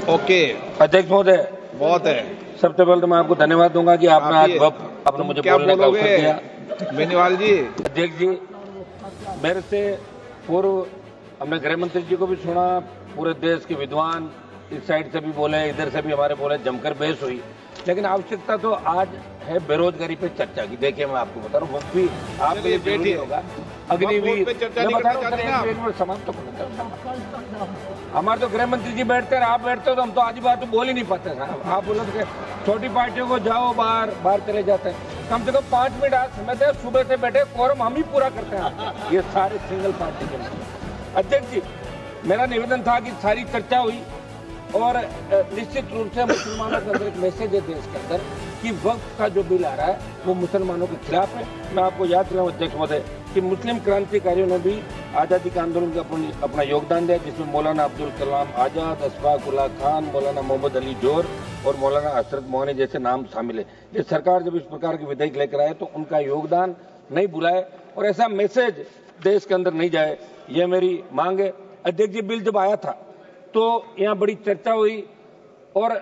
Okay अध्यक्ष महोदय, बहुत है। सबसे पहले तो मैं आपको धन्यवाद दूंगा कि आपने आज आपने मुझे क्या बोलने का अवसर दिया। बेनीवाल जी, अध्यक्ष जी, मेरे से पूर्व हमने गृह मंत्री जी को भी सुना, पूरे देश के विद्वान इस साइड से भी बोले, इधर से भी हमारे बोले, जमकर बहस हुई। लेकिन आवश्यकता तो आज है बेरोजगारी पे चर्चा की। देखिए, मैं आपको बता रहा हूँ, वो भी आपके लिए जरूरी होगा। अग्निवीर समाप्त तो हमारे तो गृह मंत्री जी बैठते हैं, आप बैठते हो तो हम तो आधी बात तो बोल ही नहीं पाते साहब। आप बोलो तो छोटी पार्टियों को जाओ बाहर चले जाते हैं। कम से कम 5 मिनट आज समय थे, सुबह से बैठे, कोरम हम ही पूरा करते हैं ये सारे सिंगल पार्टी के लिए। अध्यक्ष जी, मेरा निवेदन था कि सारी चर्चा हुई और निश्चित रूप से मुसलमानों के अंदर एक मैसेज है देश के अंदर कि वक्फ का जो बिल आ रहा है वो मुसलमानों के खिलाफ है। मैं आपको याद दिलाऊं अध्यक्ष महोदय कि मुस्लिम क्रांतिकारियों ने भी आज़ादी के आंदोलन में अपना योगदान दिया, जिसमें मौलाना अब्दुल कलाम आज़ाद, अशफाक उल्लाह खान, मौलाना मोहम्मद अली जोर और मौलाना हसरत मोहनी जैसे नाम शामिल है। ये सरकार जब इस प्रकार के विधेयक लेकर आए तो उनका योगदान नहीं भुलाए और ऐसा मैसेज देश के अंदर नहीं जाए, ये मेरी मांग है। अध्यक्ष जी, बिल जब आया था तो यहाँ बड़ी चर्चा हुई और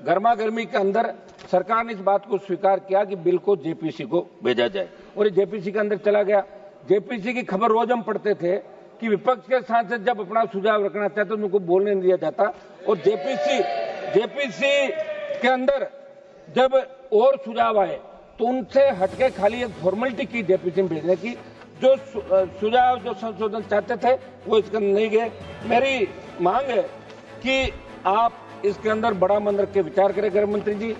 गर्मा गर्मी के अंदर सरकार ने इस बात को स्वीकार किया कि बिल को जेपीसी को भेजा जाए और ये जेपीसी के अंदर चला गया। जेपीसी की खबर रोज हम पढ़ते थे कि विपक्ष के सांसद जब अपना सुझाव रखना चाहते तो उनको बोलने नहीं दिया जाता और जेपीसी के अंदर जब और सुझाव आए तो उनसे हटके खाली एक फॉर्मेलिटी की जेपीसी में भेजने की। जो सुझाव जो संशोधन चाहते थे वो इसके अंदर नहीं गए। मेरी मांग है कि आप इसके अंदर बड़ा मन रख के विचार करें गृह मंत्री जी।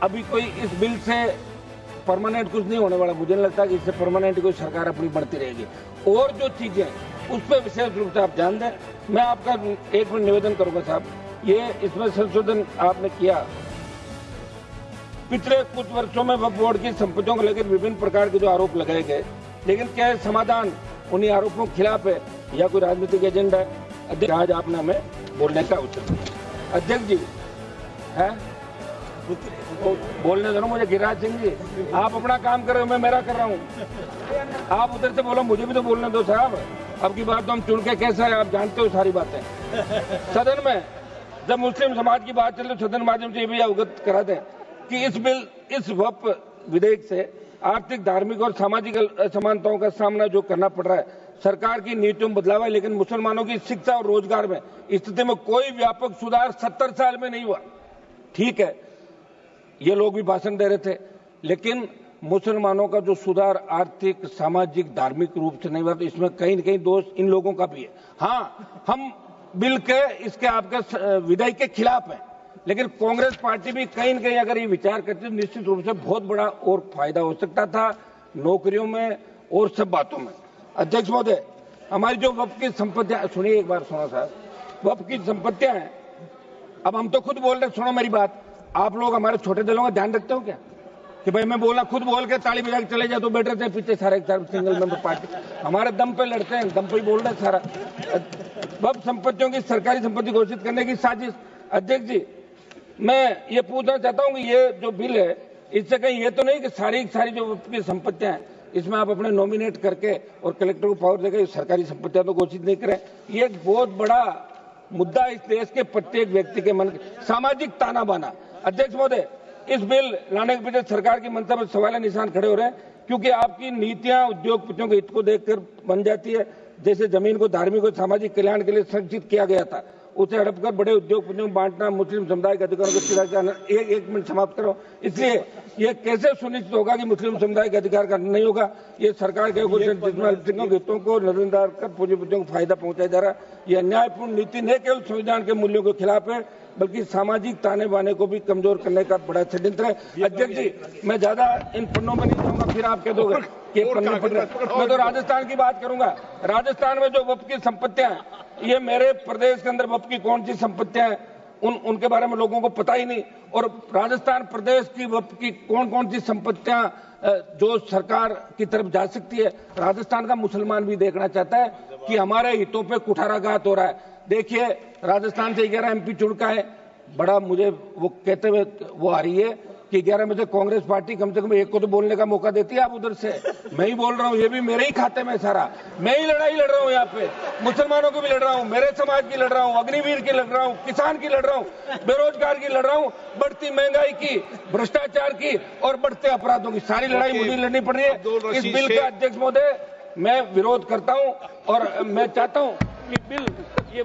अभी कोई इस बिल से परमानेंट कुछ नहीं होने वाला, मुझे नहीं लगता कि इससे परमानेंट कोई सरकार अपनी बढ़ती रहेगी। और जो चीजें उस पर विशेष रूप से आप ध्यान दें। मैं आपका 1 मिनट निवेदन करूंगा साहब, ये इसमें संशोधन आपने किया। पिछले कुछ वर्षों में वक्फ बोर्ड की संपत्तियों को लेकर विभिन्न प्रकार के जो आरोप लगाए गए, लेकिन क्या समाधान उन्हीं आरोपों के खिलाफ है या कोई राजनीतिक एजेंडा है? अध्यक्ष, आज आपने हमें बोलने का अवसर दिया। अध्यक्ष जी है बोलने दो ना मुझे। गिरिराज सिंह जी, आप अपना काम कर रहे हो, मैं मेरा कर रहा हूँ। आप उधर से बोलो, मुझे भी तो बोलने दो साहब। अब की बात तो हम चुन के कैसा है, आप जानते हो सारी बातें। सदन में जब मुस्लिम समाज की बात चले तो सदन माध्यम से ये भी अवगत करा दें कि इस वक्फ विधेयक से आर्थिक, धार्मिक और सामाजिक असमानताओं का सामना जो करना पड़ रहा है, सरकार की नीतियों में बदलाव है, लेकिन मुसलमानों की शिक्षा और रोजगार में स्थिति में कोई व्यापक सुधार 70 साल में नहीं हुआ। ठीक है, ये लोग भी भाषण दे रहे थे, लेकिन मुसलमानों का जो सुधार आर्थिक, सामाजिक, धार्मिक रूप से नहीं हुआ, तो इसमें कहीं न कहीं दोष इन लोगों का भी है। हाँ, हम बिल के इसके आपके विधेयक के खिलाफ हैं, लेकिन कांग्रेस पार्टी भी कहीं न कहीं अगर ये विचार करती तो निश्चित रूप से बहुत बड़ा और फायदा हो सकता था नौकरियों में और सब बातों में। अध्यक्ष महोदय, हमारी जो वक्फ की संपत्तियां, सुनिए एक बार, सुनो साहब, वक्फ की संपत्तियां हैं। अब हम तो खुद बोल रहे, सुनो मेरी बात, आप लोग हमारे छोटे दलों का ध्यान रखते हो क्या कि भाई मैं बोला खुद बोल के ताली बजा के चले जाए तो बैठे थे पीछे सारे सिंगल मेंबर पार्टी हमारे दम पे लड़ते हैं, दम पे ही बोल रहे सारा। वक्फ संपत्तियों की सरकारी संपत्ति घोषित करने की साजिश। अध्यक्ष जी, मैं ये पूछना चाहता हूँ कि ये जो बिल है, इससे कहीं ये तो नहीं कि सारी जो वक्फ की संपत्तियां हैं इसमें आप अपने नॉमिनेट करके और कलेक्टर को पावर देकर सरकारी संपत्तियां तो घोषित नहीं करें? ये एक बहुत बड़ा मुद्दा इस देश के प्रत्येक व्यक्ति के मन सामाजिक ताना बाना। अध्यक्ष महोदय, इस बिल लाने के पीछे सरकार की मंशा पर सवाल निशान खड़े हो रहे हैं, क्योंकि आपकी नीतियां उद्योगपतियों के हित को देखकर बन जाती है। जैसे जमीन को धार्मिक और सामाजिक कल्याण के लिए संरक्षित किया गया था, उसे हड़पकर बड़े उद्योगपतियों को बांटना, मुस्लिम समुदाय के अधिकारों को चिरा जाना। एक मिनट समाप्त करो। इसलिए ये कैसे सुनिश्चित होगा कि मुस्लिम समुदाय के अधिकार का नहीं होगा? ये सरकार के हितों को नजरअंदाज कर पूंजीपतियों को फायदा पहुंचाया जा रहा है। ये अन्यायपूर्ण नीति न केवल संविधान के मूल्यों के खिलाफ है, बल्कि सामाजिक ताने बाने को भी कमजोर करने का बड़ा षड्यंत्र है। अध्यक्ष जी, मैं ज्यादा इन पन्नों में नहीं जाऊंगा, फिर आप कह दोगे कि पन्ने पढ़ रहे। मैं तो राजस्थान की बात करूंगा। राजस्थान में जो वक्फ की संपत्तियां हैं, ये मेरे प्रदेश के अंदर वक्फ की कौन सी संपत्तियां हैं उनके बारे में लोगों को पता ही नहीं। और राजस्थान प्रदेश की वक्फ की कौन सी संपत्तियां जो सरकार की तरफ जा सकती है, राजस्थान का मुसलमान भी देखना चाहता है कि हमारे हितों पे कुठाराघात हो रहा है। देखिए, राजस्थान से 11 MP चुन का है, बड़ा मुझे वो कहते हुए वो आ रही है कि 11 में से कांग्रेस पार्टी कम से कम एक को तो बोलने का मौका देती है। आप उधर से, मैं ही बोल रहा हूँ, ये भी मेरे ही खाते में सारा, मैं ही लड़ाई लड़ रहा हूँ यहाँ पे, मुसलमानों की भी लड़ रहा हूँ, मेरे समाज की लड़ रहा हूँ, अग्निवीर की लड़ रहा हूँ, किसान की लड़ रहा हूँ, बेरोजगार की लड़ रहा हूँ, बढ़ती महंगाई की, भ्रष्टाचार की और बढ़ते अपराधों की सारी लड़ाई मुझे लड़नी पड़ रही है। इस बिल का अध्यक्ष महोदय मैं विरोध करता हूँ और मैं चाहता हूँ कि बिल ये